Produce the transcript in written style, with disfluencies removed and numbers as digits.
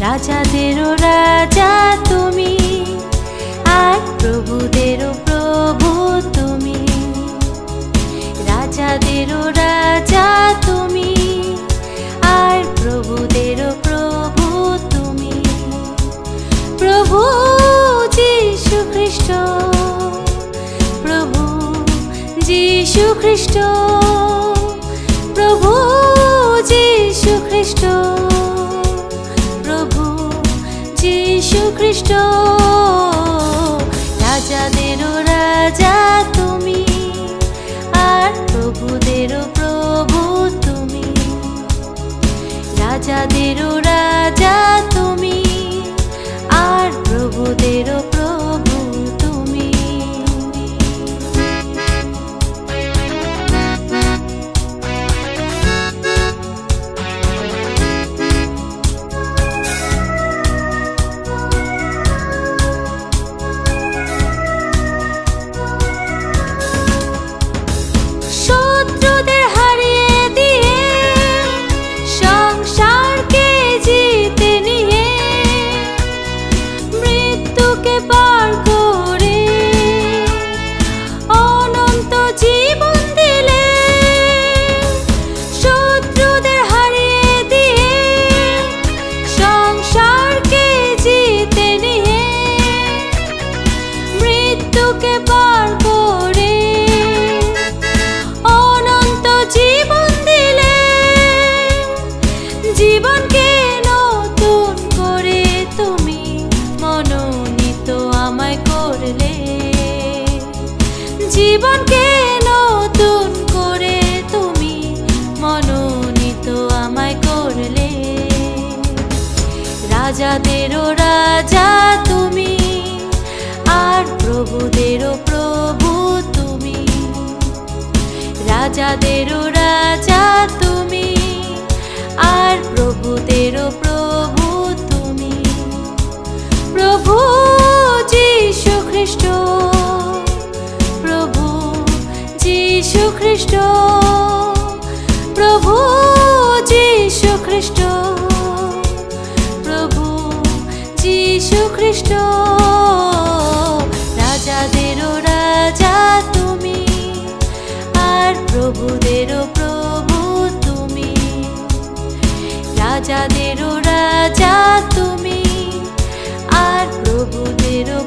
রাজাদেরও রাজা তুমি, আর প্রভুদেরও প্রভু তুমি। রাজাদেরও রাজা তুমি, আর প্রভুদেরও প্রভু তুমি। প্রভু যীশু খ্রিস্ট, প্রভু যীশু খ্রিস্ট, প্রভু যীশু খ্রিস্ট, প্রভু যীশু খ্রিস্ট। রাজাদেরও রাজা তুমি, আর প্রভুদেরও প্রভু তুমি। রাজাদেরও রাজা তুমি, আর প্রভুদেরও প্রভু তুমি। শত্রুদের হারিয়ে দিয়ে, সংসারকে জিতে নিয়ে, মৃত্যুকে পার করে অনন্ত জীবন দিলে। শত্রুদের হারিয়ে দিয়ে, সংসারকে জিতে নিয়ে, মৃত্যুকে পার করে অনন্ত জীবন দিলে। জীবনকে নতুন করে তুমি মনোনীত আমায় করলে। জীবনকে নতুন করে তুমি মনোনীত আমায় করলে। রাজাদেরও রাজা তুমি, আর প্রভুদেরও প্রভু তুমি। রাজাদেরও রাজা তুমি, আর প্রভুদেরও প্রভু তুমি। প্রভু যীশু খ্রিস্ট, প্রভু যীশু খ্রিস্ট, প্রভু যীশু খ্রিস্ট, প্রভু যীশু খ্রিস্ট। রাজাদেরও রাজা তুমি, আর প্রভুদেরও প্রভু তুমি। রাজাদেরও রাজা তুমি, আর প্রভুদেরও